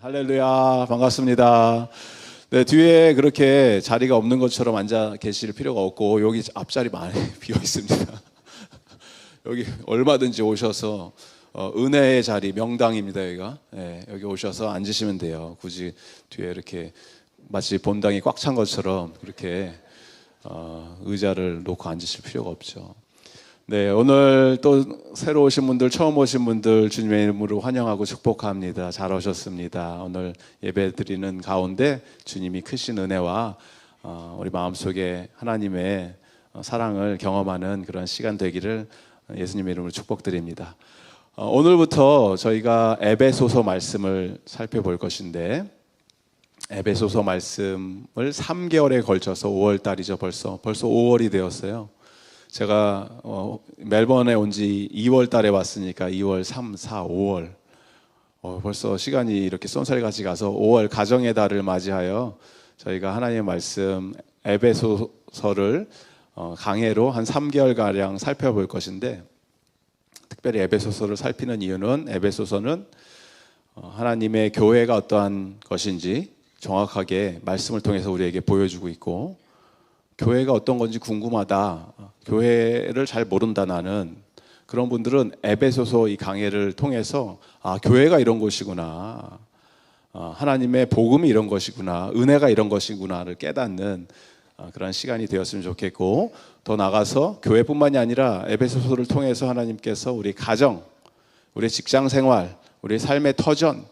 할렐루야, 반갑습니다. 네, 뒤에 그렇게 자리가 없는 것처럼 앉아 계실 필요가 없고 여기 앞자리 많이 비어 있습니다. 여기 얼마든지 오셔서 은혜의 자리, 명당입니다. 여기가. 네, 여기 오셔서 앉으시면 돼요. 굳이 뒤에 이렇게 마치 본당이 꽉 찬 것처럼 그렇게 의자를 놓고 앉으실 필요가 없죠. 네, 오늘 또 새로 오신 분들, 처음 오신 분들 주님의 이름으로 환영하고 축복합니다. 잘 오셨습니다. 오늘 예배 드리는 가운데 주님이 크신 은혜와 우리 마음속에 하나님의 사랑을 경험하는 그런 시간 되기를 예수님의 이름으로 축복드립니다. 오늘부터 저희가 에베소서 말씀을 살펴볼 것인데, 에베소서 말씀을 3개월에 걸쳐서 5월 달이죠. 벌써 5월이 되었어요. 제가 멜번에 온 지 2월 달에 왔으니까 2월, 3, 4, 5월 벌써 시간이 이렇게 쏜살같이 가서 5월 가정의 달을 맞이하여 저희가 하나님의 말씀 에베소서를 강해로 한 3개월가량 살펴볼 것인데, 특별히 에베소서를 살피는 이유는 에베소서는 하나님의 교회가 어떠한 것인지 정확하게 말씀을 통해서 우리에게 보여주고 있고, 교회가 어떤 건지 궁금하다, 교회를 잘 모른다 나는, 그런 분들은 에베소서 이 강해를 통해서 교회가 이런 곳이구나, 하나님의 복음이 이런 것이구나, 은혜가 이런 것이구나를 깨닫는 그런 시간이 되었으면 좋겠고, 더 나아가서 교회뿐만이 아니라 에베소서를 통해서 하나님께서 우리 가정, 우리 직장 생활, 우리 삶의 터전,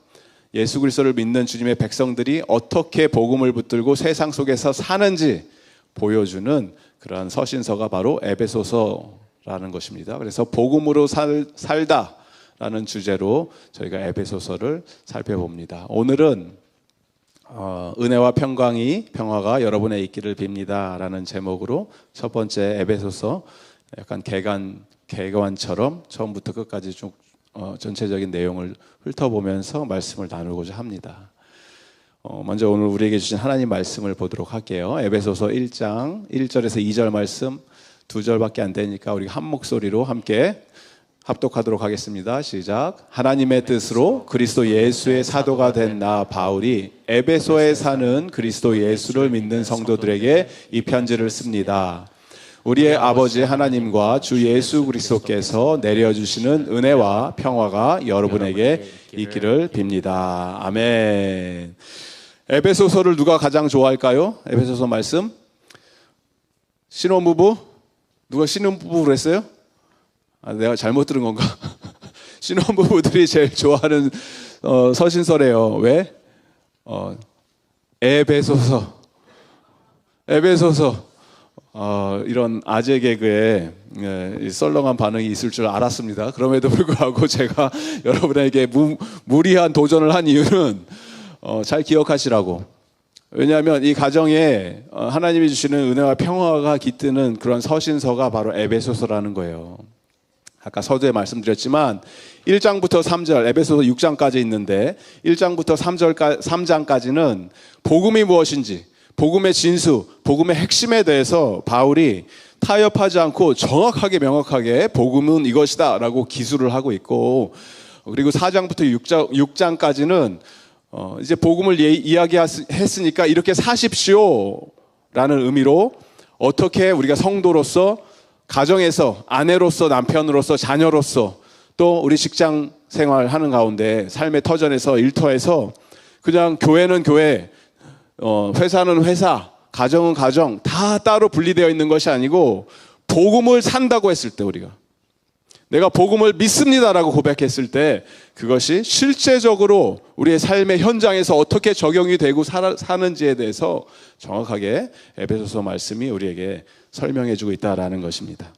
예수 그리스도를 믿는 주님의 백성들이 어떻게 복음을 붙들고 세상 속에서 사는지 보여주는 그러한 서신서가 바로 에베소서라는 것입니다. 그래서 복음으로 살다라는 주제로 저희가 에베소서를 살펴봅니다. 오늘은 은혜와 평화가 여러분의 있기를 빕니다 라는 제목으로 첫 번째 에베소서 약간 개관처럼 처음부터 끝까지 쭉 전체적인 내용을 훑어보면서 말씀을 나누고자 합니다. 먼저 오늘 우리에게 주신 하나님 말씀을 보도록 할게요. 에베소서 1장 1절에서 2절 말씀, 2절밖에 안 되니까 우리 한 목소리로 함께 합독하도록 하겠습니다. 시작. 하나님의 뜻으로 그리스도 예수의 사도가 된 나 바울이 에베소에 사는 그리스도 예수를 믿는 성도들에게 이 편지를 씁니다. 우리의 아버지 하나님과 주 예수 그리스도께서 내려주시는 은혜와 평화가 여러분에게 있기를 빕니다. 아멘. 에베소서를 누가 가장 좋아할까요? 에베소서 말씀. 신혼부부? 누가 신혼부부를 했어요? 내가 잘못 들은 건가? 신혼부부들이 제일 좋아하는 서신서래요. 왜? 에베소서. 이런 아재 개그에 썰렁한 반응이 있을 줄 알았습니다. 그럼에도 불구하고 제가 여러분에게 무리한 도전을 한 이유는 잘 기억하시라고. 왜냐하면 이 가정에 하나님이 주시는 은혜와 평화가 깃드는 그런 서신서가 바로 에베소서라는 거예요. 아까 서두에 말씀드렸지만 1장부터 3절, 에베소서 6장까지 있는데 1장부터 3장까지는 복음이 무엇인지, 복음의 진수, 복음의 핵심에 대해서 바울이 타협하지 않고 정확하게 명확하게 복음은 이것이다 라고 기술을 하고 있고, 그리고 4장부터 6장까지는 이제 복음을 이야기했으니까 이렇게 사십시오 라는 의미로 어떻게 우리가 성도로서, 가정에서, 아내로서, 남편으로서, 자녀로서, 또 우리 직장 생활하는 가운데 삶의 터전에서, 일터에서 그냥 교회는 교회, 회사는 회사, 가정은 가정 다 따로 분리되어 있는 것이 아니고, 복음을 산다고 했을 때, 우리가 내가 복음을 믿습니다라고 고백했을 때 그것이 실제적으로 우리의 삶의 현장에서 어떻게 적용이 되고 사는지에 대해서 정확하게 에베소서 말씀이 우리에게 설명해 주고 있다라는 것입니다.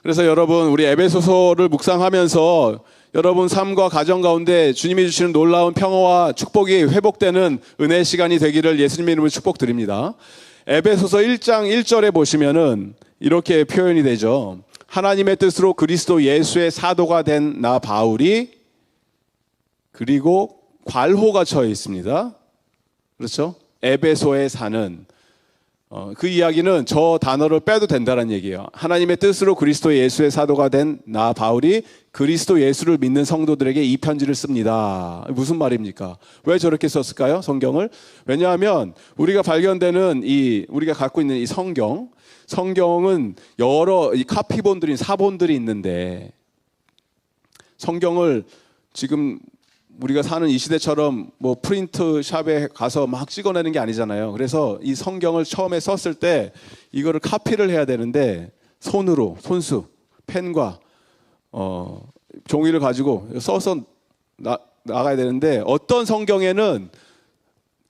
그래서 여러분, 우리 에베소서를 묵상하면서 여러분 삶과 가정 가운데 주님이 주시는 놀라운 평화와 축복이 회복되는 은혜의 시간이 되기를 예수님의 이름으로 축복드립니다. 에베소서 1장 1절에 보시면은 이렇게 표현이 되죠. 하나님의 뜻으로 그리스도 예수의 사도가 된 나 바울이, 그리고 괄호가 처해 있습니다. 그렇죠? 에베소에 사는 그 이야기는 저 단어를 빼도 된다는 얘기예요. 하나님의 뜻으로 그리스도 예수의 사도가 된 나 바울이 그리스도 예수를 믿는 성도들에게 이 편지를 씁니다. 무슨 말입니까? 왜 저렇게 썼을까요? 성경을? 왜냐하면 우리가 발견되는 우리가 갖고 있는 이 성경은 여러 이 카피본들인 사본들이 있는데, 성경을 지금 우리가 사는 이 시대처럼 뭐 프린트 샵에 가서 막 찍어내는 게 아니잖아요. 그래서 이 성경을 처음에 썼을 때 이거를 카피를 해야 되는데 손수 펜과 종이를 가지고 써서 나가야 되는데, 어떤 성경에는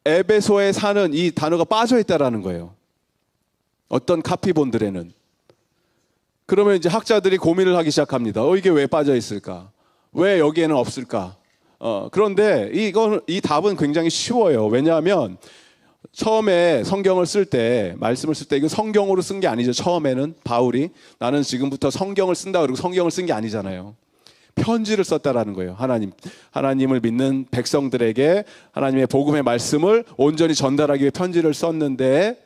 에베소에 사는 이 단어가 빠져 있다라는 거예요. 어떤 카피본들에는. 그러면 이제 학자들이 고민을 하기 시작합니다. 이게 왜 빠져 있을까? 왜 여기에는 없을까? 그런데 이 답은 굉장히 쉬워요. 왜냐하면 처음에 성경을 쓸 때, 말씀을 쓸 때 이거 성경으로 쓴 게 아니죠. 처음에는 바울이 나는 지금부터 성경을 쓴다 그러고 성경을 쓴 게 아니잖아요. 편지를 썼다라는 거예요. 하나님을 믿는 백성들에게 하나님의 복음의 말씀을 온전히 전달하기 위해 편지를 썼는데,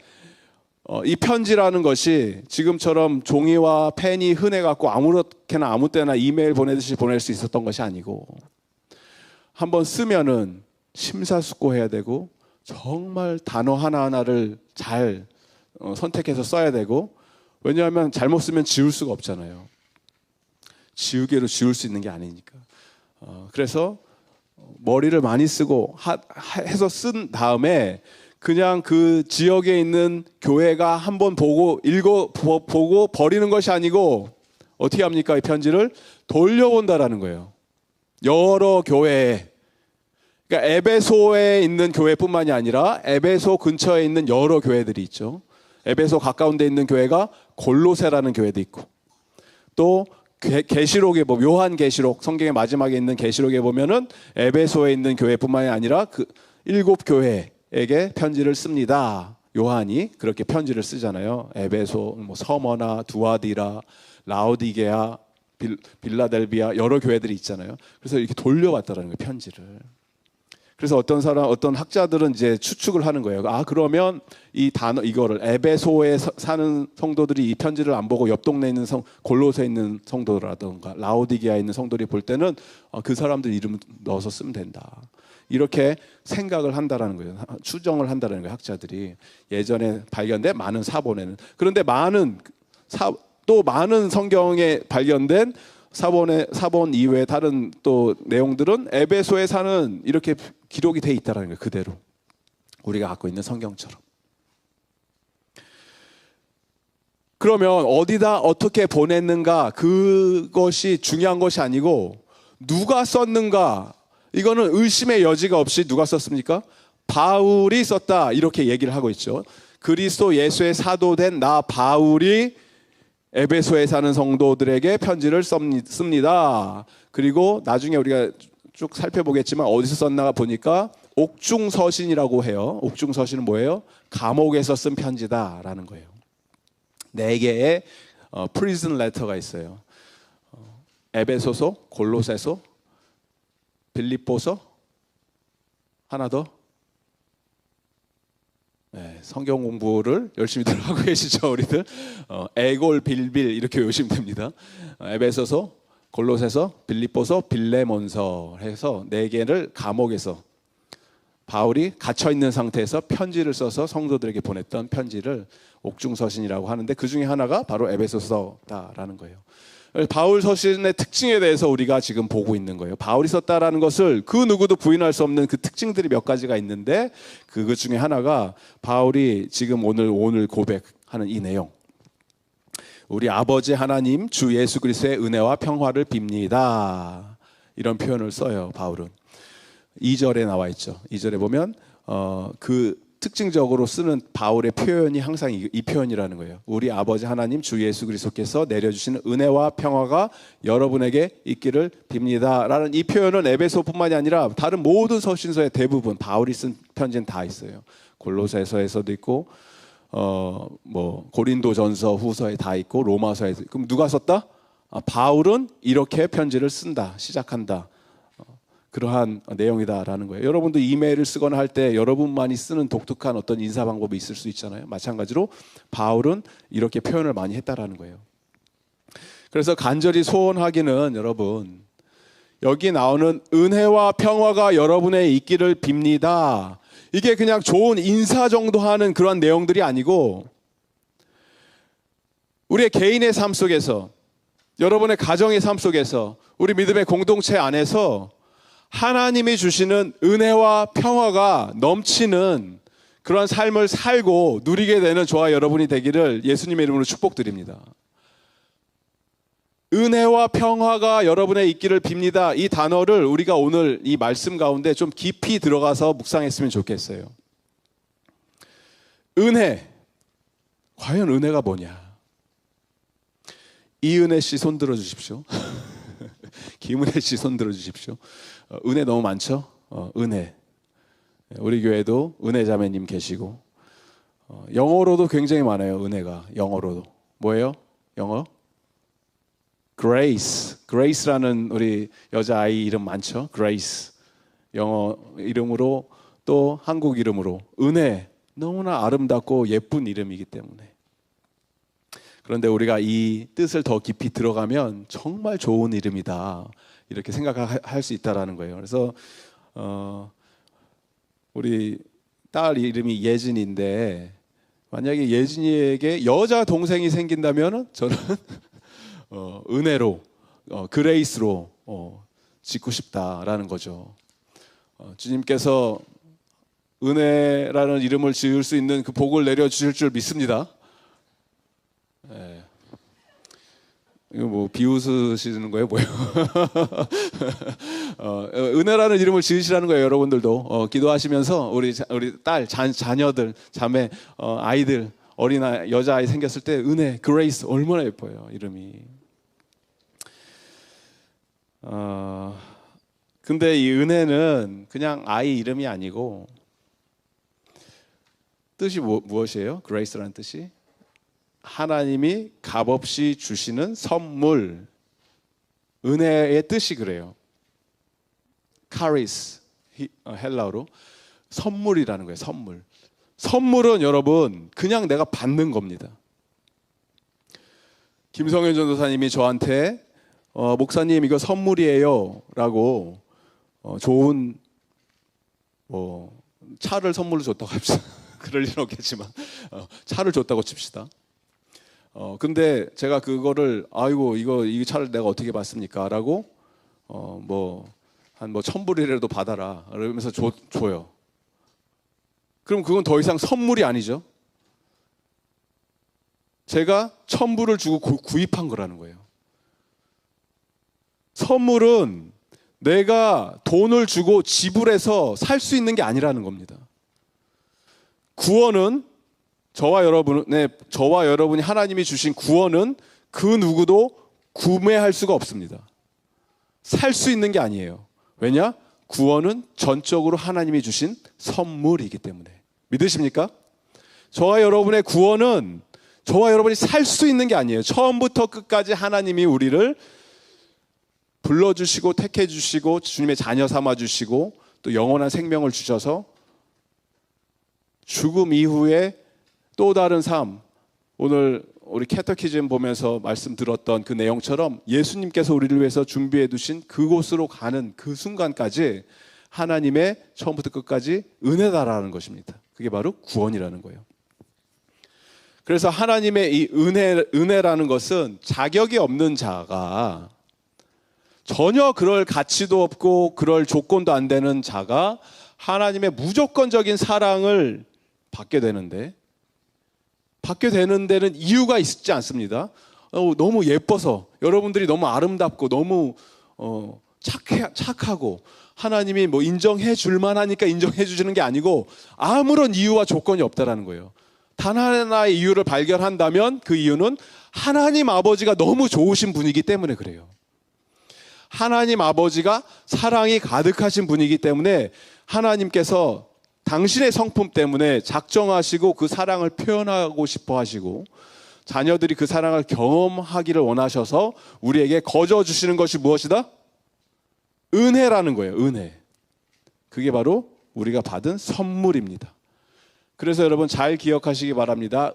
이 편지라는 것이 지금처럼 종이와 펜이 흔해갖고 아무렇게나 아무 때나 이메일 보내듯이 보낼 수 있었던 것이 아니고, 한번 쓰면은 심사숙고해야 되고 정말 단어 하나하나를 잘 선택해서 써야 되고, 왜냐하면 잘못 쓰면 지울 수가 없잖아요. 지우개로 지울 수 있는 게 아니니까. 그래서 머리를 많이 쓰고 해서 쓴 다음에 그냥 그 지역에 있는 교회가 한번 보고 보고 버리는 것이 아니고 어떻게 합니까? 이 편지를 돌려본다라는 거예요. 여러 교회에. 그러니까 에베소에 있는 교회뿐만이 아니라 에베소 근처에 있는 여러 교회들이 있죠. 에베소 가까운 데 있는 교회가 골로새라는 교회도 있고, 또 계시록에 보면, 요한계시록 성경의 마지막에 있는 계시록에 보면은 에베소에 있는 교회뿐만이 아니라 그 7교회에게 편지를 씁니다. 요한이 그렇게 편지를 쓰잖아요. 에베소, 서머나, 두아디라, 라오디게아, 빌라델비아, 여러 교회들이 있잖아요. 그래서 이렇게 돌려왔다라는 거예요, 편지를. 그래서 어떤 학자들은 이제 추측을 하는 거예요. 그러면 이 단어, 이거를 에베소에 사는 성도들이 이 편지를 안 보고 옆 동네에 있는 골로새에 있는 성도라든가 라오디게아에 있는 성도들이 볼 때는 그 사람들 이름을 넣어서 쓰면 된다. 이렇게 생각을 한다라는 거예요. 추정을 한다라는 거예요, 학자들이. 예전에 발견된 많은 사본에는. 그런데 또 많은 성경에 발견된 사본 이외에 다른 또 내용들은 에베소에 사는 이렇게 기록이 돼 있다라는 거예요. 그대로 우리가 갖고 있는 성경처럼. 그러면 어디다 어떻게 보냈는가, 그것이 중요한 것이 아니고 누가 썼는가, 이거는 의심의 여지가 없이 누가 썼습니까? 바울이 썼다, 이렇게 얘기를 하고 있죠. 그리스도 예수의 사도된 나 바울이 에베소에 사는 성도들에게 편지를 씁니다. 그리고 나중에 우리가 쭉 살펴보겠지만 어디서 썼나 보니까 옥중서신이라고 해요. 옥중서신은 뭐예요? 감옥에서 쓴 편지다라는 거예요. 4개의 프리즌 레터가 있어요. 에베소서, 골로새서, 빌립보서, 하나 더. 네, 성경 공부를 열심히들 하고 계시죠, 우리들. 에골, 빌빌 이렇게 외우시면 됩니다. 에베소서, 골로새서, 빌립보서, 빌레몬서 해서 4개를 감옥에서 바울이 갇혀 있는 상태에서 편지를 써서 성도들에게 보냈던 편지를 옥중서신이라고 하는데, 그 중에 하나가 바로 에베소서다라는 거예요. 바울 서신의 특징에 대해서 우리가 지금 보고 있는 거예요. 바울이 썼다라는 것을 그 누구도 부인할 수 없는 그 특징들이 몇 가지가 있는데, 그 중에 하나가 바울이 지금 오늘 고백하는 이 내용. 우리 아버지 하나님 주 예수 그리스도의 은혜와 평화를 빕니다. 이런 표현을 써요, 바울은. 2절에 나와 있죠. 2절에 보면 그 특징적으로 쓰는 바울의 표현이 항상 이 표현이라는 거예요. 우리 아버지 하나님 주 예수 그리스도께서 내려주시는 은혜와 평화가 여러분에게 있기를 빕니다 라는 이 표현은 에베소뿐만이 아니라 다른 모든 서신서의 대부분 바울이 쓴 편지는 다 있어요. 골로새서에서도 있고 고린도전서 후서에 다 있고 로마서에도 있고. 그럼 누가 썼다? 바울은 이렇게 편지를 쓴다, 시작한다. 그러한 내용이다라는 거예요. 여러분도 이메일을 쓰거나 할 때 여러분만이 쓰는 독특한 어떤 인사 방법이 있을 수 있잖아요. 마찬가지로 바울은 이렇게 표현을 많이 했다라는 거예요. 그래서 간절히 소원하기는 여러분, 여기 나오는 은혜와 평화가 여러분의 있기를 빕니다. 이게 그냥 좋은 인사 정도 하는 그런 내용들이 아니고 우리의 개인의 삶 속에서, 여러분의 가정의 삶 속에서, 우리 믿음의 공동체 안에서 하나님이 주시는 은혜와 평화가 넘치는 그런 삶을 살고 누리게 되는 저와 여러분이 되기를 예수님의 이름으로 축복드립니다. 은혜와 평화가 여러분의 있기를 빕니다. 이 단어를 우리가 오늘 이 말씀 가운데 좀 깊이 들어가서 묵상했으면 좋겠어요. 은혜, 과연 은혜가 뭐냐? 이은혜 씨 손 들어 주십시오. 김은혜 씨 손 들어 주십시오. 은혜 너무 많죠? 은혜. 우리 교회도 은혜 자매님 계시고, 영어로도 굉장히 많아요. 은혜가 영어로도 뭐예요? 영어? Grace. Grace라는 우리 여자아이 이름 많죠? Grace. 영어 이름으로 또 한국 이름으로 은혜. 너무나 아름답고 예쁜 이름이기 때문에. 그런데 우리가 이 뜻을 더 깊이 들어가면 정말 좋은 이름이다, 이렇게 생각할 수 있다라는 거예요. 그래서 우리 딸 이름이 예진인데, 만약에 예진이에게 여자 동생이 생긴다면 저는 은혜로, 그레이스로 짓고 싶다라는 거죠. 주님께서 은혜라는 이름을 지을 수 있는 그 복을 내려주실 줄 믿습니다. 네. 이거 뭐 비웃으시는 거예요, 뭐예요? 은혜라는 이름을 지으시라는 거예요. 여러분들도 기도하시면서 우리 딸, 자녀들, 자매, 아이들, 어린아이, 여자아이 생겼을 때 은혜, 그레이스 얼마나 예뻐요, 이름이. 근데 이 은혜는 그냥 아이 이름이 아니고 뜻이 무엇이에요? 그레이스라는 뜻이 하나님이 값없이 주시는 선물, 은혜의 뜻이 그래요. 카리스, 헬라어로 선물이라는 거예요. 선물. 선물은 여러분 그냥 내가 받는 겁니다. 김성현 전도사님이 저한테 목사님 이거 선물이에요 라고 좋은 차를 선물로 줬다고 합시다. 그럴 일은 없겠지만 차를 줬다고 칩시다. 근데 제가 그거를 아이고 이 차를 내가 어떻게 받습니까? 라고 한 1,000불이라도 받아라 그러면서 줘요. 그럼 그건 더 이상 선물이 아니죠. 제가 1,000불을 주고 구입한 거라는 거예요. 선물은 내가 돈을 주고 지불해서 살 수 있는 게 아니라는 겁니다. 구원은 저와 여러분이 하나님이 주신 구원은 그 누구도 구매할 수가 없습니다. 살 수 있는 게 아니에요. 왜냐? 구원은 전적으로 하나님이 주신 선물이기 때문에. 믿으십니까? 저와 여러분의 구원은 저와 여러분이 살 수 있는 게 아니에요. 처음부터 끝까지 하나님이 우리를 불러주시고 택해주시고 주님의 자녀 삼아주시고 또 영원한 생명을 주셔서 죽음 이후에 또 다른 삶, 오늘 우리 캐터키즘 보면서 말씀 들었던 그 내용처럼 예수님께서 우리를 위해서 준비해 두신 그곳으로 가는 그 순간까지 하나님의 처음부터 끝까지 은혜다라는 것입니다. 그게 바로 구원이라는 거예요. 그래서 하나님의 이 은혜라는 것은 자격이 없는 자가, 전혀 그럴 가치도 없고 그럴 조건도 안 되는 자가 하나님의 무조건적인 사랑을 받게 되는 데는 이유가 있지 않습니다. 너무 예뻐서, 여러분들이 너무 아름답고 너무 착하고 하나님이 인정해 줄 만하니까 인정해 주시는 게 아니고 아무런 이유와 조건이 없다라는 거예요. 단 하나의 이유를 발견한다면 그 이유는 하나님 아버지가 너무 좋으신 분이기 때문에 그래요. 하나님 아버지가 사랑이 가득하신 분이기 때문에 하나님께서 당신의 성품 때문에 작정하시고 그 사랑을 표현하고 싶어 하시고 자녀들이 그 사랑을 경험하기를 원하셔서 우리에게 거저 주시는 것이 무엇이다? 은혜라는 거예요. 은혜. 그게 바로 우리가 받은 선물입니다. 그래서 여러분 잘 기억하시기 바랍니다.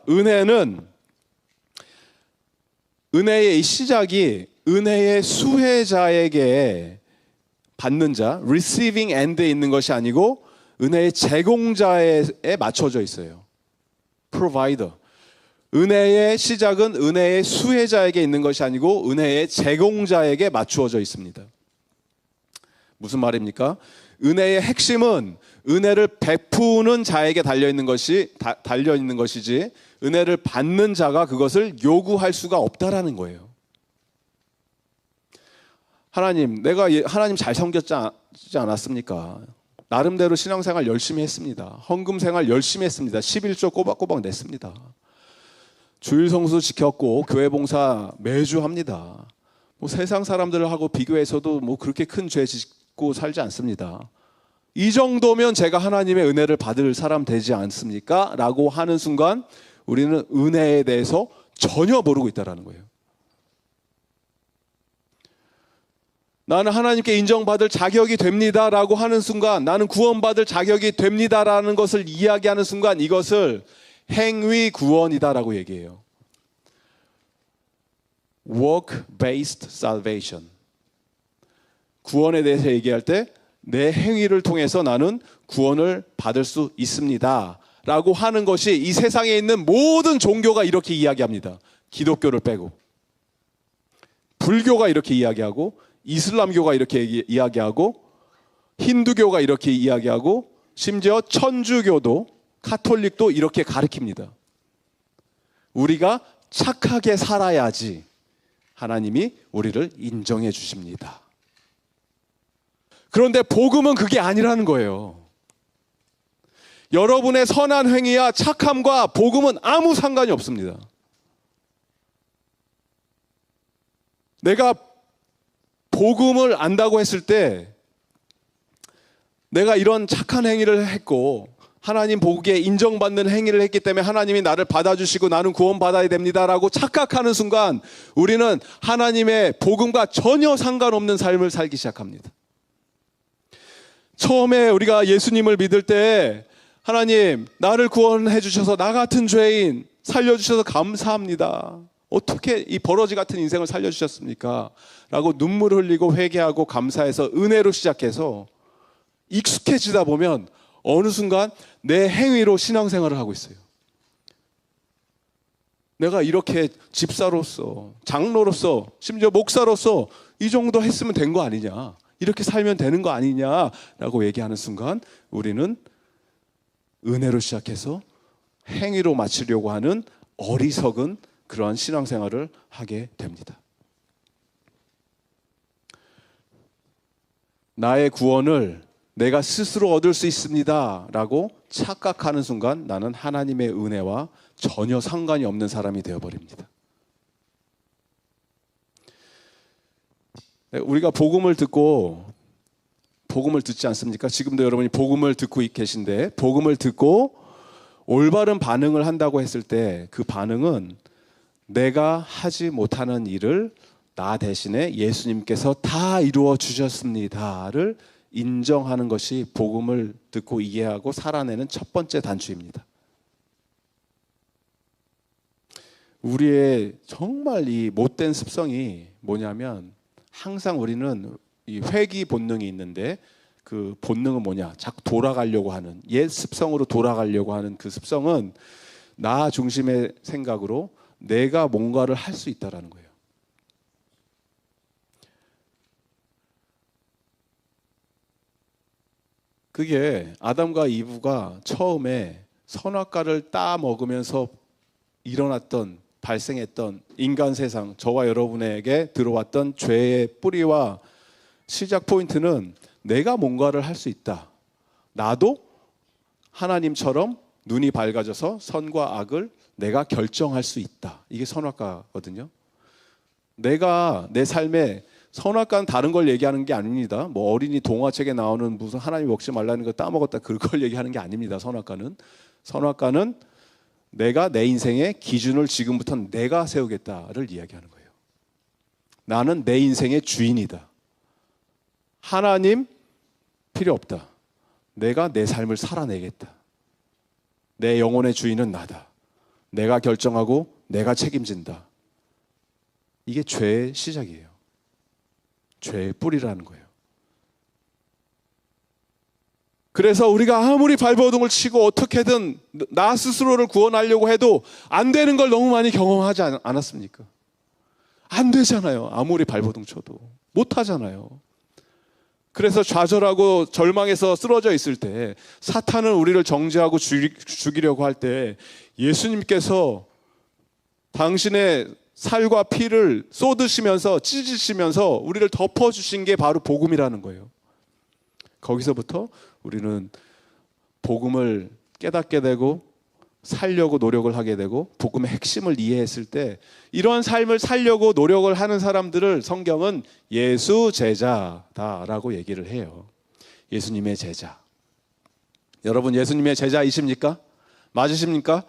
은혜의 이 시작이 은혜의 수혜자에게 받는 자, receiving end에 있는 것이 아니고 은혜의 제공자에 맞춰져 있어요. provider. 은혜의 시작은 은혜의 수혜자에게 있는 것이 아니고 은혜의 제공자에게 맞추어져 있습니다. 무슨 말입니까? 은혜의 핵심은 은혜를 베푸는 자에게 달려 있는 것이지 은혜를 받는 자가 그것을 요구할 수가 없다라는 거예요. 하나님, 내가 하나님 잘 섬겼지 않았습니까? 나름대로 신앙생활 열심히 했습니다. 헌금생활 열심히 했습니다. 11조 꼬박꼬박 냈습니다. 주일 성수 지켰고 교회 봉사 매주 합니다. 뭐 세상 사람들하고 비교해서도 뭐 그렇게 큰 죄 짓고 살지 않습니다. 이 정도면 제가 하나님의 은혜를 받을 사람 되지 않습니까? 라고 하는 순간 우리는 은혜에 대해서 전혀 모르고 있다는 거예요. 나는 하나님께 인정받을 자격이 됩니다라고 하는 순간, 나는 구원받을 자격이 됩니다라는 것을 이야기하는 순간 이것을 행위 구원이다라고 얘기해요. Work-based salvation. 구원에 대해서 얘기할 때 내 행위를 통해서 나는 구원을 받을 수 있습니다 라고 하는 것이 이 세상에 있는 모든 종교가 이렇게 이야기합니다. 기독교를 빼고. 불교가 이렇게 이야기하고, 이슬람교가 이렇게 이야기하고, 힌두교가 이렇게 이야기하고, 심지어 천주교도 카톨릭도 이렇게 가르칩니다. 우리가 착하게 살아야지 하나님이 우리를 인정해 주십니다. 그런데 복음은 그게 아니라는 거예요. 여러분의 선한 행위와 착함과 복음은 아무 상관이 없습니다. 내가 복음을 안다고 했을 때 내가 이런 착한 행위를 했고 하나님 보기에 인정받는 행위를 했기 때문에 하나님이 나를 받아주시고 나는 구원받아야 됩니다라고 착각하는 순간 우리는 하나님의 복음과 전혀 상관없는 삶을 살기 시작합니다. 처음에 우리가 예수님을 믿을 때 하나님 나를 구원해 주셔서 나 같은 죄인 살려주셔서 감사합니다. 어떻게 이 버러지 같은 인생을 살려주셨습니까? 라고 눈물 흘리고 회개하고 감사해서 은혜로 시작해서 익숙해지다 보면 어느 순간 내 행위로 신앙생활을 하고 있어요. 내가 이렇게 집사로서 장로로서 심지어 목사로서 이 정도 했으면 된 거 아니냐, 이렇게 살면 되는 거 아니냐라고 얘기하는 순간 우리는 은혜로 시작해서 행위로 마치려고 하는 어리석은 그러한 신앙생활을 하게 됩니다. 나의 구원을 내가 스스로 얻을 수 있습니다 라고 착각하는 순간 나는 하나님의 은혜와 전혀 상관이 없는 사람이 되어버립니다. 우리가 복음을 듣지 않습니까? 지금도 여러분이 복음을 듣고 계신데 복음을 듣고 올바른 반응을 한다고 했을 때 그 반응은 내가 하지 못하는 일을 나 대신에 예수님께서 다 이루어 주셨습니다를 인정하는 것이 복음을 듣고 이해하고 살아내는 첫 번째 단추입니다. 우리의 정말 이 못된 습성이 뭐냐면 항상 우리는 이 회귀 본능이 있는데 그 본능은 뭐냐? 자꾸 돌아가려고 하는 옛 습성으로 돌아가려고 하는 그 습성은 나 중심의 생각으로 내가 뭔가를 할 수 있다라는 거예요. 그게 아담과 이브가 처음에 선악과를 따 먹으면서 발생했던 인간 세상, 저와 여러분에게 들어왔던 죄의 뿌리와 시작 포인트는 내가 뭔가를 할 수 있다. 나도 하나님처럼 눈이 밝아져서 선과 악을 내가 결정할 수 있다. 이게 선악과거든요. 내가 내 삶에 선악과는 다른 걸 얘기하는 게 아닙니다. 뭐 어린이 동화책에 나오는 무슨 하나님 먹지 말라는 거 따먹었다 그걸 얘기하는 게 아닙니다. 선악과는 내가 내 인생의 기준을 지금부터 내가 세우겠다를 이야기하는 거예요. 나는 내 인생의 주인이다. 하나님 필요 없다. 내가 내 삶을 살아내겠다. 내 영혼의 주인은 나다. 내가 결정하고 내가 책임진다. 이게 죄의 시작이에요. 죄의 뿌리라는 거예요. 그래서 우리가 아무리 발버둥을 치고 어떻게든 나 스스로를 구원하려고 해도 안 되는 걸 너무 많이 경험하지 않았습니까? 안 되잖아요. 아무리 발버둥 쳐도 못 하잖아요. 그래서 좌절하고 절망해서 쓰러져 있을 때, 사탄은 우리를 정죄하고 죽이려고 할 때 예수님께서 당신의 살과 피를 쏟으시면서 찢으시면서 우리를 덮어주신 게 바로 복음이라는 거예요. 거기서부터 우리는 복음을 깨닫게 되고 살려고 노력을 하게 되고, 복음의 핵심을 이해했을 때 이러한 삶을 살려고 노력을 하는 사람들을 성경은 예수 제자다라고 얘기를 해요. 예수님의 제자. 여러분, 예수님의 제자이십니까? 맞으십니까?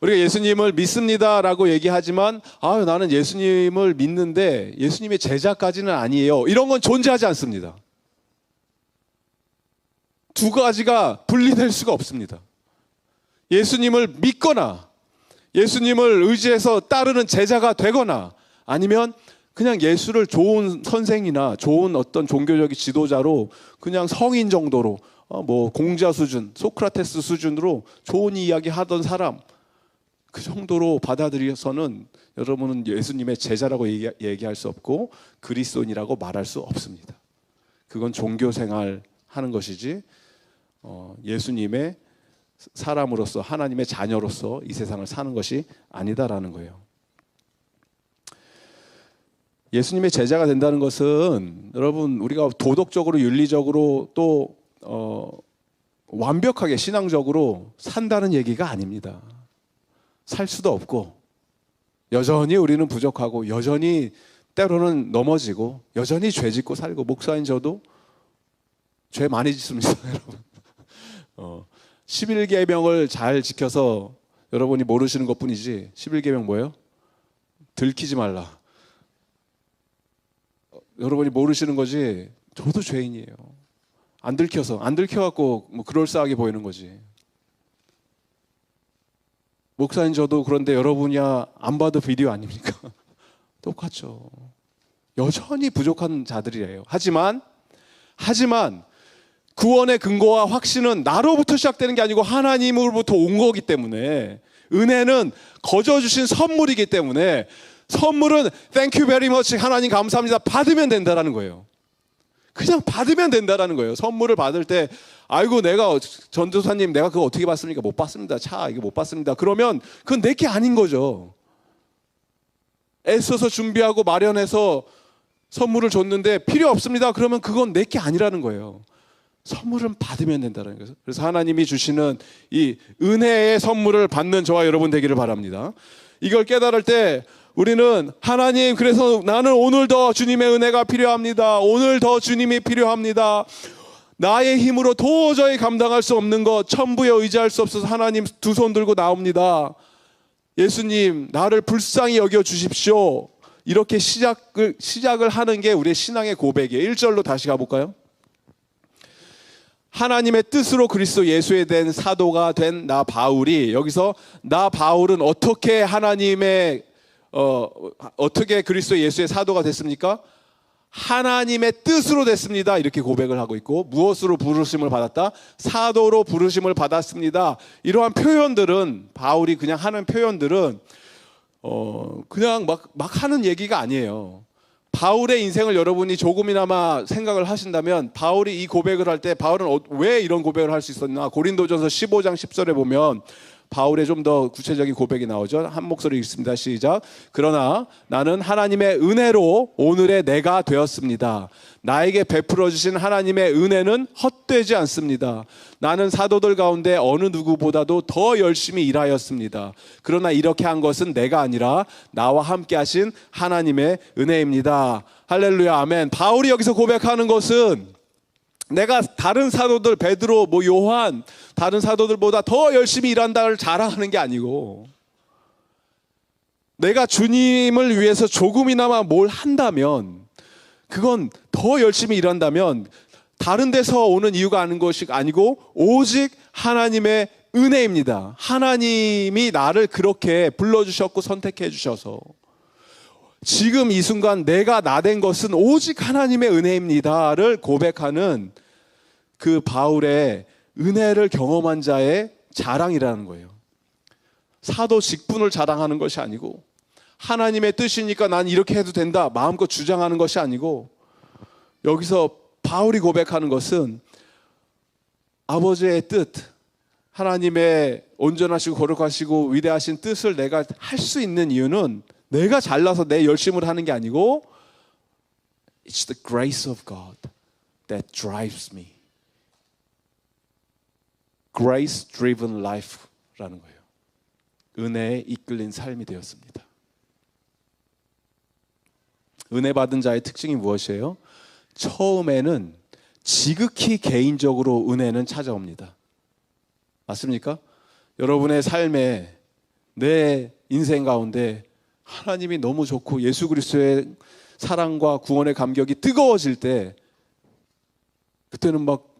우리가 예수님을 믿습니다라고 얘기하지만, 나는 예수님을 믿는데 예수님의 제자까지는 아니에요, 이런 건 존재하지 않습니다. 두 가지가 분리될 수가 없습니다. 예수님을 믿거나 예수님을 의지해서 따르는 제자가 되거나, 아니면 그냥 예수를 좋은 선생이나 좋은 어떤 종교적인 지도자로 그냥 성인 정도로 공자 수준, 소크라테스 수준으로 좋은 이야기 하던 사람, 그 정도로 받아들여서는 여러분은 예수님의 제자라고 얘기할 수 없고 그리스도인이라고 말할 수 없습니다. 그건 종교 생활 하는 것이지 예수님의 사람으로서, 하나님의 자녀로서 이 세상을 사는 것이 아니다라는 거예요. 예수님의 제자가 된다는 것은 여러분, 우리가 도덕적으로, 윤리적으로 또 완벽하게 신앙적으로 산다는 얘기가 아닙니다. 살 수도 없고, 여전히 우리는 부족하고, 여전히 때로는 넘어지고, 여전히 죄 짓고 살고. 목사인 저도 죄 많이 짓습니다, 여러분. 11계명을 잘 지켜서 여러분이 모르시는 것뿐이지, 11계명 뭐예요? 들키지 말라. 여러분이 모르시는 거지, 저도 죄인이에요. 안 들켜갖고 그럴싸하게 보이는 거지. 목사인 저도 그런데 여러분이야 안 봐도 비디오 아닙니까? 똑같죠. 여전히 부족한 자들이에요. 하지만 구원의 근거와 확신은 나로부터 시작되는 게 아니고 하나님으로부터 온 거기 때문에, 은혜는 거저 주신 선물이기 때문에, 선물은 thank you very much, 하나님 감사합니다, 받으면 된다라는 거예요. 그냥 받으면 된다라는 거예요. 선물을 받을 때, 아이고 내가 전도사님 내가 그거 어떻게 받습니까? 못 받습니다. 이거 못 받습니다. 그러면 그건 내게 아닌 거죠. 애써서 준비하고 마련해서 선물을 줬는데 필요 없습니다. 그러면 그건 내게 아니라는 거예요. 선물은 받으면 된다는 거예요. 그래서 하나님이 주시는 이 은혜의 선물을 받는 저와 여러분 되기를 바랍니다. 이걸 깨달을 때 우리는, 하나님, 그래서 나는 오늘 더 주님의 은혜가 필요합니다. 오늘 더 주님이 필요합니다. 나의 힘으로 도저히 감당할 수 없는 것, 천부에 의지할 수 없어서 하나님 두 손 들고 나옵니다. 예수님, 나를 불쌍히 여겨 주십시오. 이렇게 시작을 하는 게 우리의 신앙의 고백이에요. 1절로 다시 가볼까요? 하나님의 뜻으로 그리스도 예수에 된 사도가 된 나 바울이, 여기서 나 바울은 어떻게 어떻게 그리스도 예수의 사도가 됐습니까? 하나님의 뜻으로 됐습니다. 이렇게 고백을 하고 있고, 무엇으로 부르심을 받았다? 사도로 부르심을 받았습니다. 이러한 표현들은, 바울이 그냥 하는 표현들은 그냥 막 하는 얘기가 아니에요. 바울의 인생을 여러분이 조금이나마 생각을 하신다면, 바울이 이 고백을 할 때 바울은 왜 이런 고백을 할 수 있었나? 고린도전서 15장 10절에 보면 바울의 좀 더 구체적인 고백이 나오죠. 한 목소리 읽습니다. 시작. 그러나 나는 하나님의 은혜로 오늘의 내가 되었습니다. 나에게 베풀어 주신 하나님의 은혜는 헛되지 않습니다. 나는 사도들 가운데 어느 누구보다도 더 열심히 일하였습니다. 그러나 이렇게 한 것은 내가 아니라 나와 함께 하신 하나님의 은혜입니다. 할렐루야, 아멘. 바울이 여기서 고백하는 것은, 내가 다른 사도들, 베드로, 요한, 다른 사도들보다 더 열심히 일한다를 자랑하는 게 아니고, 내가 주님을 위해서 조금이나마 뭘 한다면 그건 더 열심히 일한다면 다른 데서 오는 이유가 아닌 것이 아니고 오직 하나님의 은혜입니다. 하나님이 나를 그렇게 불러주셨고 선택해 주셔서 지금 이 순간 내가 나 된 것은 오직 하나님의 은혜입니다를 고백하는 그 바울의 은혜를 경험한 자의 자랑이라는 거예요. 사도 직분을 자랑하는 것이 아니고 하나님의 뜻이니까 난 이렇게 해도 된다 마음껏 주장하는 것이 아니고 여기서 바울이 고백하는 것은 아버지의 뜻, 하나님의 온전하시고 거룩하시고 위대하신 뜻을 내가 할 수 있는 이유는 내가 잘나서 내 열심을 하는 게 아니고 It's the grace of God that drives me. Grace driven life라는 거예요. 은혜에 이끌린 삶이 되었습니다. 은혜 받은 자의 특징이 무엇이에요? 처음에는 지극히 개인적으로 은혜는 찾아옵니다. 맞습니까? 여러분의 삶에 내 인생 가운데 하나님이 너무 좋고 예수 그리스도의 사랑과 구원의 감격이 뜨거워질 때 그때는 막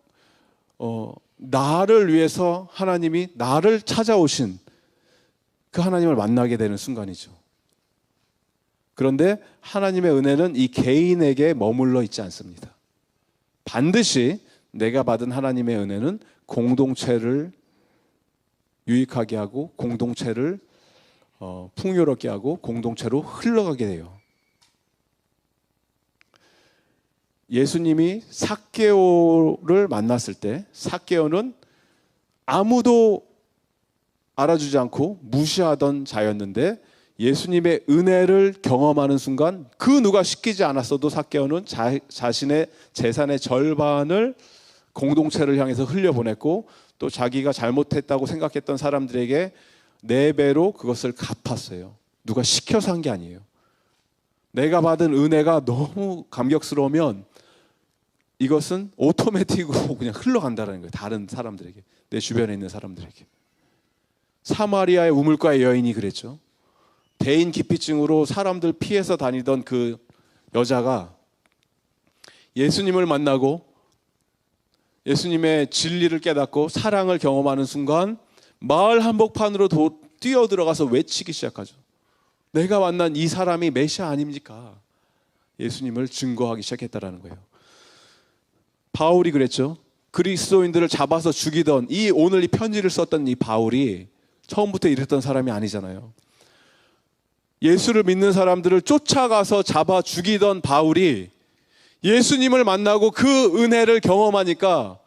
나를 위해서 하나님이 나를 찾아오신 그 하나님을 만나게 되는 순간이죠. 그런데 하나님의 은혜는 이 개인에게 머물러 있지 않습니다. 반드시 내가 받은 하나님의 은혜는 공동체를 유익하게 하고 공동체를 풍요롭게 하고 공동체로 흘러가게 돼요. 예수님이 삭개오를 만났을 때 삭개오는 아무도 알아주지 않고 무시하던 자였는데 예수님의 은혜를 경험하는 순간 그 누가 시키지 않았어도 삭개오는 자신의 재산의 절반을 공동체를 향해서 흘려보냈고 또 자기가 잘못했다고 생각했던 사람들에게 4배로 그것을 갚았어요. 누가 시켜서 한 게 아니에요. 내가 받은 은혜가 너무 감격스러우면 이것은 오토매틱으로 그냥 흘러간다는 거예요. 다른 사람들에게, 내 주변에 있는 사람들에게. 사마리아의 우물가의 여인이 그랬죠. 대인 기피증으로 사람들 피해서 다니던 그 여자가 예수님을 만나고 예수님의 진리를 깨닫고 사랑을 경험하는 순간 마을 한복판으로 뛰어들어가서 외치기 시작하죠. 내가 만난 이 사람이 메시아 아닙니까? 예수님을 증거하기 시작했다라는 거예요. 바울이 그랬죠. 그리스도인들을 잡아서 죽이던 오늘 이 편지를 썼던 이 바울이 처음부터 이랬던 사람이 아니잖아요. 예수를 믿는 사람들을 쫓아가서 잡아 죽이던 바울이 예수님을 만나고 그 은혜를 경험하니까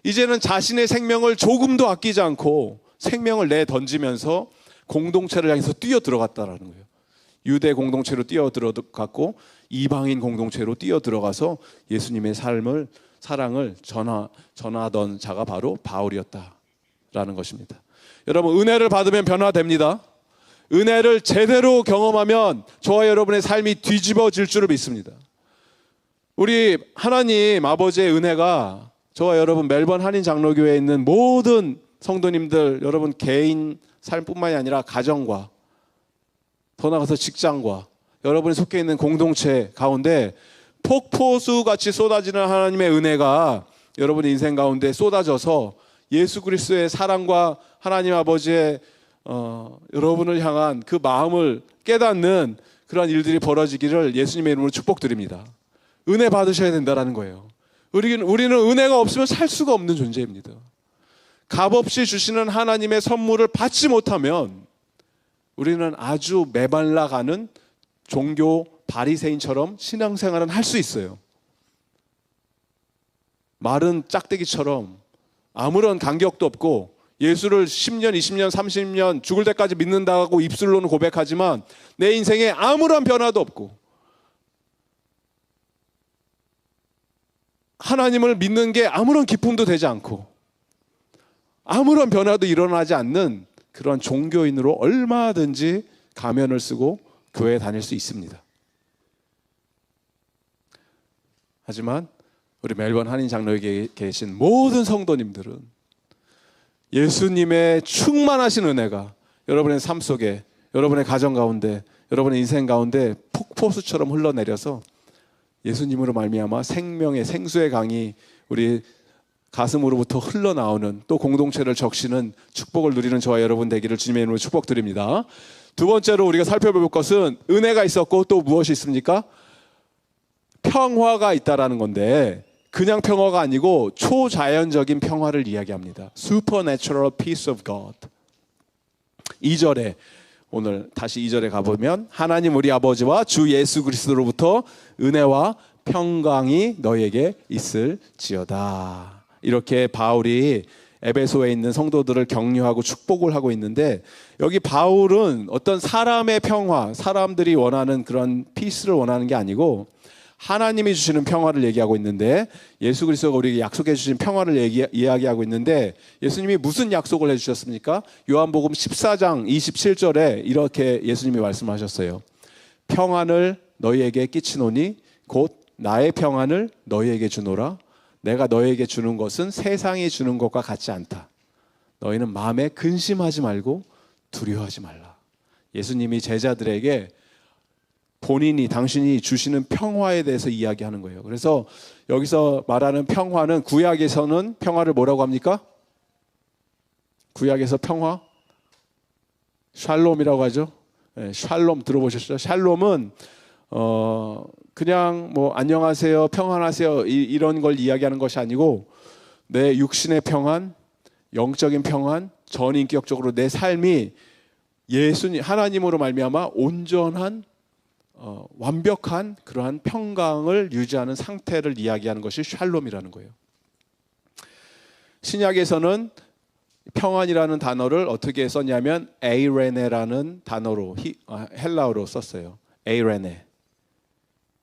이제는 자신의 생명을 조금도 아끼지 않고 생명을 내던지면서 공동체를 향해서 뛰어들어갔다라는 거예요. 유대 공동체로 뛰어들어갔고 이방인 공동체로 뛰어들어가서 예수님의 사랑을 전하던 자가 바로 바울이었다라는 것입니다. 여러분, 은혜를 받으면 변화됩니다. 은혜를 제대로 경험하면 저와 여러분의 삶이 뒤집어질 줄을 믿습니다. 우리 하나님 아버지의 은혜가 저와 여러분 멜번 한인 장로교회에 있는 모든 성도님들 여러분 개인 삶뿐만이 아니라 가정과 더 나아가서 직장과 여러분이 속해 있는 공동체 가운데 폭포수같이 쏟아지는 하나님의 은혜가 여러분의 인생 가운데 쏟아져서 예수 그리스도의 사랑과 하나님 아버지의 여러분을 향한 그 마음을 깨닫는 그런 일들이 벌어지기를 예수님의 이름으로 축복드립니다. 은혜 받으셔야 된다는 거예요. 우리는 은혜가 없으면 살 수가 없는 존재입니다. 값없이 주시는 하나님의 선물을 받지 못하면 우리는 아주 메말라가는 종교 바리새인처럼 신앙생활은 할 수 있어요. 마른 짝대기처럼 아무런 간격도 없고 예수를 10년, 20년, 30년 죽을 때까지 믿는다고 입술로는 고백하지만 내 인생에 아무런 변화도 없고 하나님을 믿는 게 아무런 기쁨도 되지 않고 아무런 변화도 일어나지 않는 그런 종교인으로 얼마든지 가면을 쓰고 교회에 다닐 수 있습니다. 하지만 우리 멜번 한인 장로에 계신 모든 성도님들은 예수님의 충만하신 은혜가 여러분의 삶 속에, 여러분의 가정 가운데, 여러분의 인생 가운데 폭포수처럼 흘러내려서 예수님으로 말미암아 생명의 생수의 강이 우리 가슴으로부터 흘러나오는, 또 공동체를 적시는 축복을 누리는 저와 여러분 되기를 주님의 이름으로 축복드립니다. 두 번째로 우리가 살펴볼 것은 은혜가 있었고 또 무엇이 있습니까? 평화가 있다라는 건데, 그냥 평화가 아니고 초자연적인 평화를 이야기합니다. Supernatural peace of God. 2절에, 오늘 다시 2절에 가보면, 하나님 우리 아버지와 주 예수 그리스도로부터 은혜와 평강이 너희에게 있을지어다. 이렇게 바울이 에베소에 있는 성도들을 격려하고 축복을 하고 있는데, 여기 바울은 어떤 사람의 평화, 사람들이 원하는 그런 피스를 원하는 게 아니고 하나님이 주시는 평화를 얘기하고 있는데, 예수 그리스도가 우리에게 약속해 주신 평화를 이야기하고 있는데, 예수님이 무슨 약속을 해주셨습니까? 요한복음 14장 27절에 이렇게 예수님이 말씀하셨어요. 평안을 너희에게 끼치노니 곧 나의 평안을 너희에게 주노라. 내가 너희에게 주는 것은 세상이 주는 것과 같지 않다. 너희는 마음에 근심하지 말고 두려워하지 말라. 예수님이 제자들에게 본인이, 당신이 주시는 평화에 대해서 이야기하는 거예요. 그래서 여기서 말하는 평화는, 구약에서는 평화를 뭐라고 합니까? 구약에서 평화? 샬롬이라고 하죠. 네, 샬롬 들어보셨죠? 샬롬은 그냥 뭐 안녕하세요, 평안하세요 이런 걸 이야기하는 것이 아니고, 내 육신의 평안, 영적인 평안, 전인격적으로 내 삶이 예수님, 하나님으로 말미암아 온전한 완벽한 그러한 평강을 유지하는 상태를 이야기하는 것이 샬롬이라는 거예요. 신약에서는 평안이라는 단어를 어떻게 썼냐면 에이레네라는 단어로, 헬라어로 썼어요. 에이레네.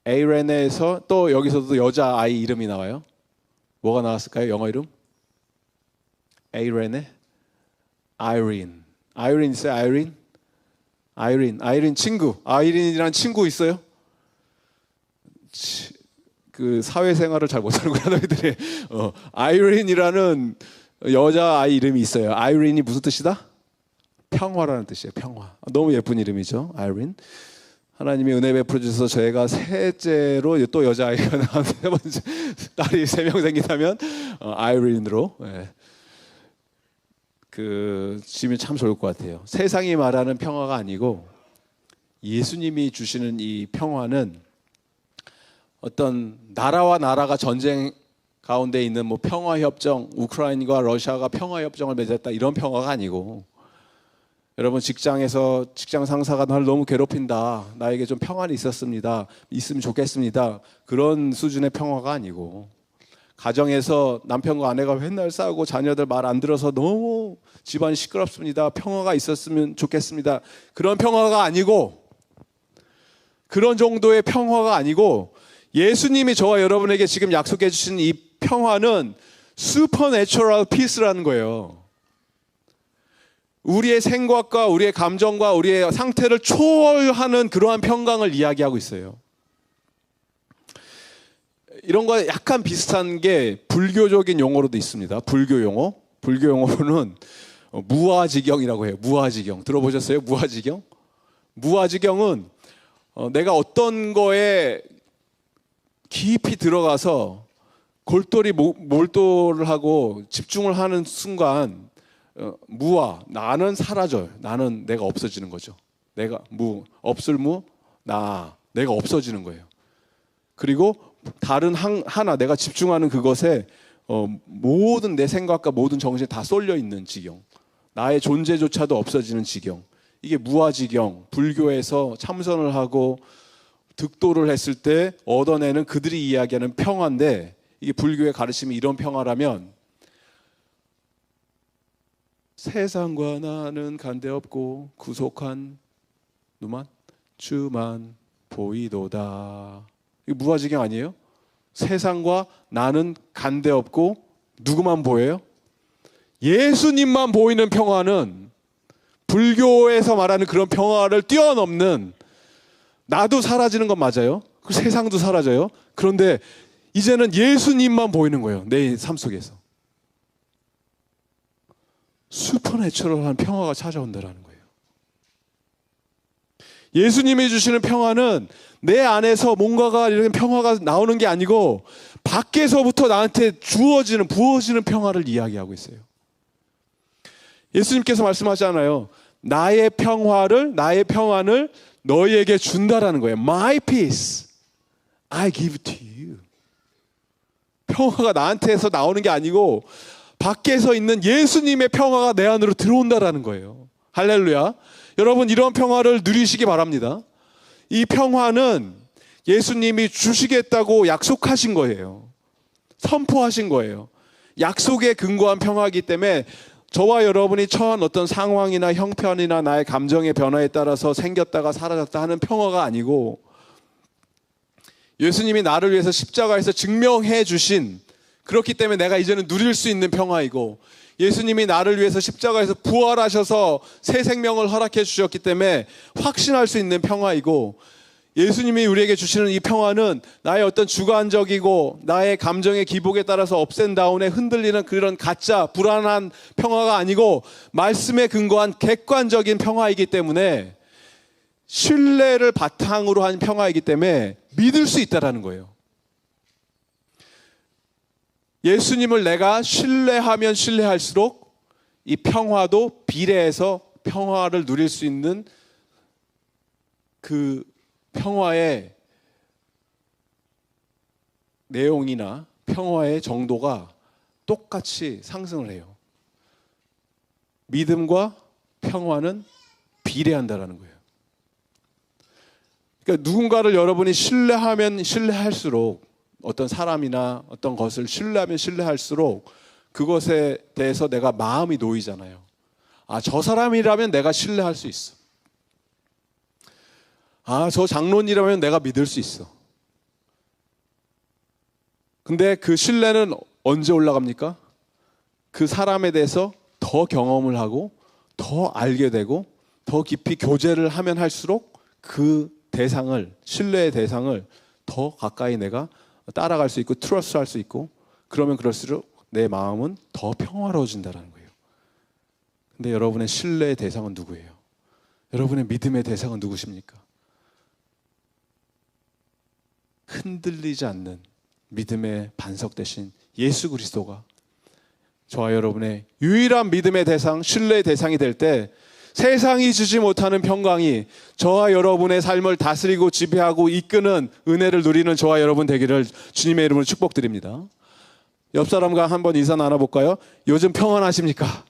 에이레네에서 또 여기서도 여자 아이 이름이 나와요. 뭐가 나왔을까요? 영어 이름? 에이레네? 아이린. 아이린 있어요? 아이린? 아이린 친구. 아이린이라는 친구 있어요? 그 사회생활을 잘 못하는구나 너희들이. 아이린이라는 여자 아이 이름이 있어요. 아이린이 무슨 뜻이다? 평화라는 뜻이에요. 평화. 너무 예쁜 이름이죠. 아이린. 하나님이 은혜 베풀어 주셔서 저희가 셋째로 또 여자아이가 나온 세 번째 딸이 3명 생긴다면 아이린으로 지면 참 좋을 것 같아요. 세상이 말하는 평화가 아니고 예수님이 주시는 이 평화는 어떤 나라와 나라가 전쟁 가운데 있는 뭐 평화협정, 우크라이나와 러시아가 평화협정을 맺었다 이런 평화가 아니고, 여러분 직장에서 직장 상사가 나를 너무 괴롭힌다, 나에게 좀 평안이 있으면 좋겠습니다, 그런 수준의 평화가 아니고, 가정에서 남편과 아내가 맨날 싸우고 자녀들 말 안 들어서 너무 집안이 시끄럽습니다, 평화가 있었으면 좋겠습니다, 그런 평화가 아니고, 그런 정도의 평화가 아니고, 예수님이 저와 여러분에게 지금 약속해 주신 이 평화는 슈퍼내추럴 피스라는 거예요. 우리의 생각과 우리의 감정과 우리의 상태를 초월하는 그러한 평강을 이야기하고 있어요. 이런 거 약간 비슷한 게 불교적인 용어로도 있습니다. 불교 용어. 불교 용어로는 무아지경이라고 해요. 무아지경. 들어보셨어요? 무아지경? 무아지경은 내가 어떤 거에 깊이 들어가서 골똘히 몰두를 하고 집중을 하는 순간 무아, 나는 사라져요. 나는 내가 없어지는 거죠. 내가 내가 없어지는 거예요. 그리고 다른 하나 내가 집중하는 그것에 모든 내 생각과 모든 정신이 다 쏠려 있는 지경, 나의 존재조차도 없어지는 지경, 이게 무아지경. 불교에서 참선을 하고 득도를 했을 때 얻어내는 그들이 이야기하는 평화인데, 이게 불교의 가르침이 이런 평화라면, 세상과 나는 간대없고 구속한 누만 주만 보이도다. 이거 무아지경 아니에요? 세상과 나는 간대없고 누구만 보여요? 예수님만 보이는 평화는 불교에서 말하는 그런 평화를 뛰어넘는, 나도 사라지는 건 맞아요. 그 세상도 사라져요. 그런데 이제는 예수님만 보이는 거예요. 내 삶 속에서. 슈퍼내추럴한 평화가 찾아온다는 거예요. 예수님이 주시는 평화는 내 안에서 뭔가가 이런 평화가 나오는 게 아니고 밖에서부터 나한테 주어지는, 부어지는 평화를 이야기하고 있어요. 예수님께서 말씀하잖아요. 나의 평안을 너희에게 준다라는 거예요. My peace I give to you. 평화가 나한테서 나오는 게 아니고 밖에서 있는 예수님의 평화가 내 안으로 들어온다라는 거예요. 할렐루야. 여러분, 이런 평화를 누리시기 바랍니다. 이 평화는 예수님이 주시겠다고 약속하신 거예요. 선포하신 거예요. 약속에 근거한 평화이기 때문에 저와 여러분이 처한 어떤 상황이나 형편이나 나의 감정의 변화에 따라서 생겼다가 사라졌다 하는 평화가 아니고, 예수님이 나를 위해서 십자가에서 증명해 주신, 그렇기 때문에 내가 이제는 누릴 수 있는 평화이고, 예수님이 나를 위해서 십자가에서 부활하셔서 새 생명을 허락해 주셨기 때문에 확신할 수 있는 평화이고, 예수님이 우리에게 주시는 이 평화는 나의 어떤 주관적이고 나의 감정의 기복에 따라서 업앤다운에 흔들리는 그런 가짜 불안한 평화가 아니고 말씀에 근거한 객관적인 평화이기 때문에, 신뢰를 바탕으로 한 평화이기 때문에 믿을 수 있다는 거예요. 예수님을 내가 신뢰하면 신뢰할수록 이 평화도 비례해서 평화를 누릴 수 있는 그 평화의 내용이나 평화의 정도가 똑같이 상승을 해요. 믿음과 평화는 비례한다라는 거예요. 그러니까 누군가를 여러분이 신뢰하면 신뢰할수록, 어떤 사람이나 어떤 것을 신뢰하면 신뢰할수록 그것에 대해서 내가 마음이 놓이잖아요. 아, 저 사람이라면 내가 신뢰할 수 있어. 아, 저 장로님이라면 내가 믿을 수 있어. 근데 그 신뢰는 언제 올라갑니까? 그 사람에 대해서 더 경험을 하고 더 알게 되고 더 깊이 교제를 하면 할수록 그 대상을, 신뢰의 대상을 더 가까이 내가 따라갈 수 있고 트러스트할 수 있고, 그러면 그럴수록 내 마음은 더 평화로워진다는 거예요. 근데 여러분의 신뢰의 대상은 누구예요? 여러분의 믿음의 대상은 누구십니까? 흔들리지 않는 믿음의 반석 대신 예수 그리스도가 저와 여러분의 유일한 믿음의 대상, 신뢰의 대상이 될 때 세상이 주지 못하는 평강이 저와 여러분의 삶을 다스리고 지배하고 이끄는 은혜를 누리는 저와 여러분 되기를 주님의 이름으로 축복드립니다. 옆 사람과 한번 인사 나눠볼까요? 요즘 평안하십니까?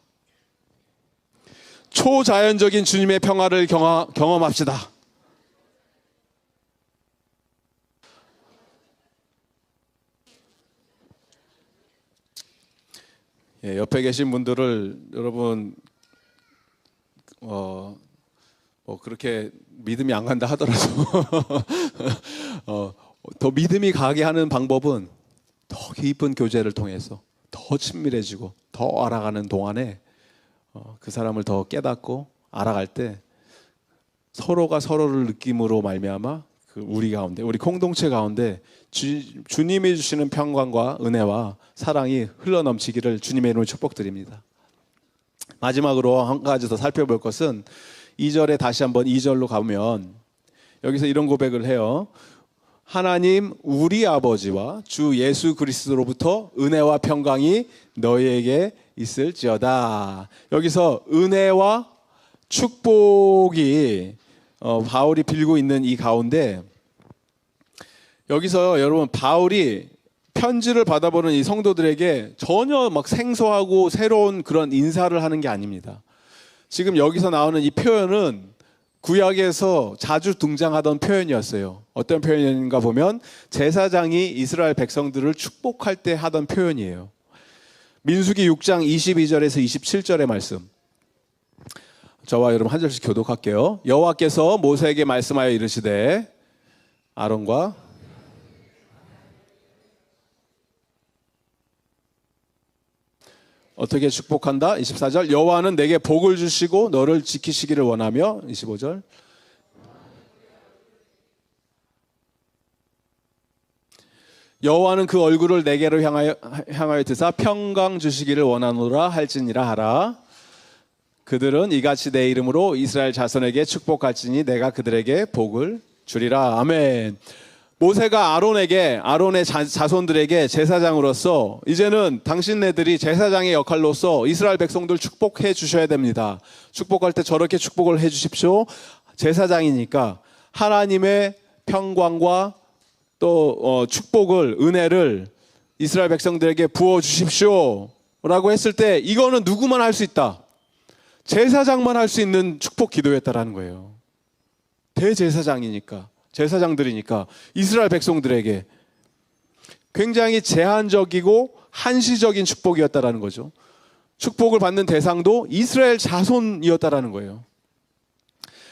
초자연적인 주님의 평화를 경험합시다. 예, 옆에 계신 분들을 여러분 그렇게 믿음이 안 간다 하더라도 더 믿음이 가게 하는 방법은 더 깊은 교제를 통해서 더 친밀해지고 더 알아가는 동안에 그 사람을 더 깨닫고 알아갈 때 서로가 서로를 느낌으로 말미암아 그 우리 가운데, 우리 공동체 가운데 주님이 주시는 평강과 은혜와 사랑이 흘러넘치기를 주님의 이름으로 축복드립니다. 마지막으로 한 가지 더 살펴볼 것은 2절에 다시 한번 2절로 가면 여기서 이런 고백을 해요. 하나님 우리 아버지와 주 예수 그리스도로부터 은혜와 평강이 너희에게 있을지어다. 여기서 은혜와 축복이 바울이 빌고 있는 이 가운데, 여기서 여러분 바울이 편지를 받아보는 이 성도들에게 전혀 막 생소하고 새로운 그런 인사를 하는 게 아닙니다. 지금 여기서 나오는 이 표현은 구약에서 자주 등장하던 표현이었어요. 어떤 표현인가 보면 제사장이 이스라엘 백성들을 축복할 때 하던 표현이에요. 민수기 6장 22절에서 27절의 말씀, 저와 여러분 한 절씩 교독할게요. 여호와께서 모세에게 말씀하여 이르시되 아론과 어떻게 축복한다? 24절 여호와는 내게 복을 주시고 너를 지키시기를 원하며 25절 여호와는 그 얼굴을 내게로 향하여 드사 평강 주시기를 원하노라 할지니라 하라. 그들은 이같이 내 이름으로 이스라엘 자손에게 축복할지니 내가 그들에게 복을 주리라. 아멘. 모세가 아론의 자손들에게 제사장으로서 이제는 당신네들이 제사장의 역할로서 이스라엘 백성들 축복해 주셔야 됩니다. 축복할 때 저렇게 축복을 해 주십시오. 제사장이니까 하나님의 평강과 또 축복을, 은혜를 이스라엘 백성들에게 부어 주십시오 라고 했을 때 이거는 누구만 할 수 있다? 제사장만 할 수 있는 축복 기도였다라는 거예요. 대제사장이니까, 제사장들이니까 이스라엘 백성들에게 굉장히 제한적이고 한시적인 축복이었다라는 거죠. 축복을 받는 대상도 이스라엘 자손이었다라는 거예요.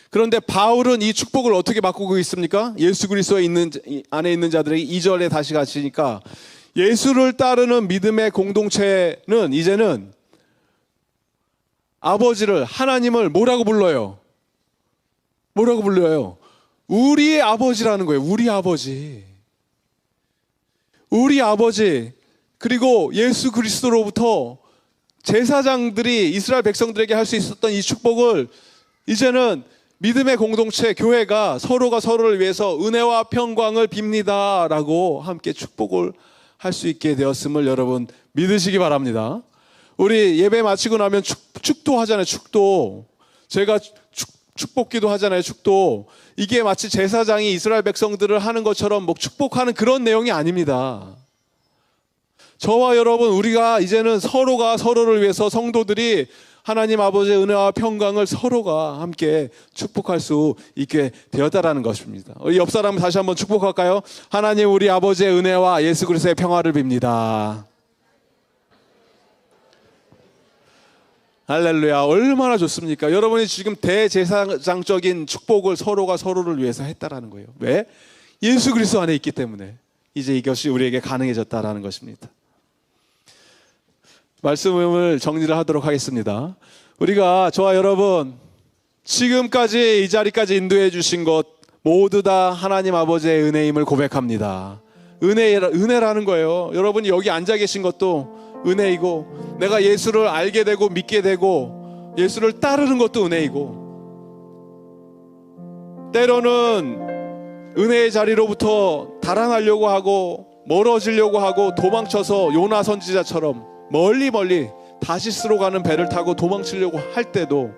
그런데 바울은 이 축복을 어떻게 바꾸고 있습니까? 예수 그리스도에 안에 있는 자들에게 2절에 다시 가시니까 예수를 따르는 믿음의 공동체는 이제는 아버지를, 하나님을 뭐라고 불러요? 뭐라고 불러요? 우리의 아버지라는 거예요. 우리 아버지. 우리 아버지. 그리고 예수 그리스도로부터 제사장들이 이스라엘 백성들에게 할 수 있었던 이 축복을 이제는 믿음의 공동체, 교회가 서로가 서로를 위해서 은혜와 평강을 빕니다 라고 함께 축복을 할 수 있게 되었음을 여러분 믿으시기 바랍니다. 우리 예배 마치고 나면 축도 하잖아요. 축도. 제가 축복기도 하잖아요. 축도. 이게 마치 제사장이 이스라엘 백성들을 하는 것처럼 뭐 축복하는 그런 내용이 아닙니다. 저와 여러분, 우리가 이제는 서로가 서로를 위해서 성도들이 하나님 아버지의 은혜와 평강을 서로가 함께 축복할 수 있게 되었다라는 것입니다. 우리 옆 사람 다시 한번 축복할까요? 하나님 우리 아버지의 은혜와 예수 그리스도의 평화를 빕니다. 할렐루야. 얼마나 좋습니까? 여러분이 지금 대제사장적인 축복을 서로가 서로를 위해서 했다라는 거예요. 왜? 예수 그리스도 안에 있기 때문에 이제 이것이 우리에게 가능해졌다라는 것입니다. 말씀을 정리를 하도록 하겠습니다. 우리가, 저와 여러분, 지금까지 이 자리까지 인도해 주신 것 모두 다 하나님 아버지의 은혜임을 고백합니다. 은혜라는 거예요. 여러분이 여기 앉아 계신 것도 은혜이고, 내가 예수를 알게 되고 믿게 되고 예수를 따르는 것도 은혜이고, 때로는 은혜의 자리로부터 달아나려고 하고 멀어지려고 하고 도망쳐서 요나 선지자처럼 멀리 다시스로 가는 배를 타고 도망치려고 할 때도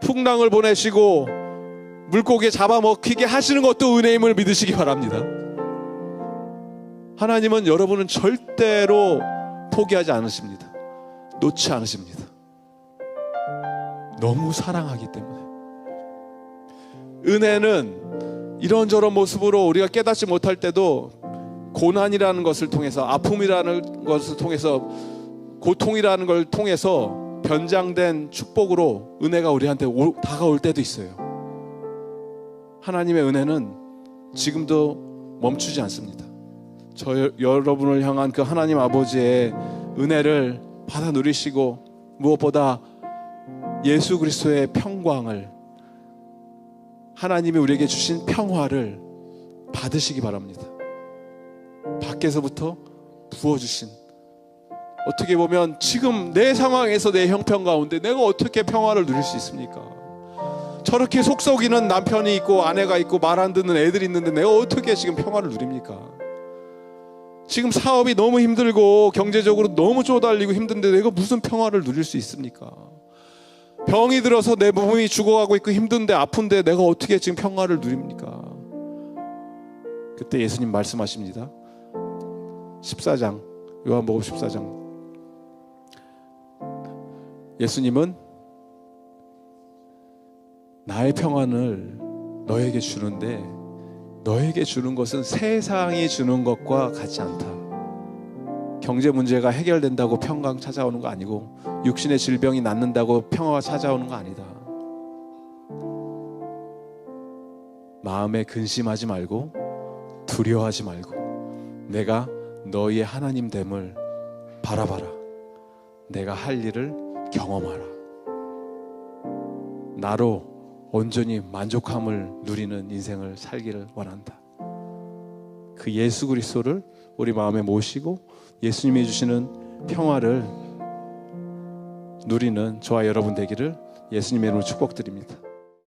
풍랑을 보내시고 물고기에 잡아먹히게 하시는 것도 은혜임을 믿으시기 바랍니다. 하나님은 여러분은 절대로 포기하지 않으십니다. 놓지 않으십니다. 너무 사랑하기 때문에. 은혜는 이런저런 모습으로 우리가 깨닫지 못할 때도 고난이라는 것을 통해서, 아픔이라는 것을 통해서, 고통이라는 걸 통해서 변장된 축복으로 은혜가 우리한테 다가올 때도 있어요. 하나님의 은혜는 지금도 멈추지 않습니다. 여러분을 향한 그 하나님 아버지의 은혜를 받아 누리시고, 무엇보다 예수 그리스도의 평강을, 하나님이 우리에게 주신 평화를 받으시기 바랍니다. 밖에서부터 부어주신, 어떻게 보면 지금 내 상황에서, 내 형편 가운데 내가 어떻게 평화를 누릴 수 있습니까? 저렇게 속 썩이는 남편이 있고 아내가 있고 말 안 듣는 애들이 있는데 내가 어떻게 지금 평화를 누립니까? 지금 사업이 너무 힘들고 경제적으로 너무 쪼달리고 힘든데 내가 무슨 평화를 누릴 수 있습니까? 병이 들어서 내 몸이 죽어가고 있고 힘든데, 아픈데 내가 어떻게 지금 평화를 누립니까? 그때 예수님 말씀하십니다. 14장, 요한복음 14장. 예수님은 나의 평안을 너에게 주는데, 너에게 주는 것은 세상이 주는 것과 같지 않다. 경제 문제가 해결된다고 평강 찾아오는 거 아니고, 육신의 질병이 낫는다고 평화가 찾아오는 거 아니다. 마음에 근심하지 말고 두려워하지 말고 내가 너희의 하나님 됨을 바라봐라. 내가 할 일을 경험하라. 나로 온전히 만족함을 누리는 인생을 살기를 원한다. 그 예수 그리스도를 우리 마음에 모시고 예수님이 주시는 평화를 누리는 저와 여러분 되기를 예수님의 이름으로 축복드립니다.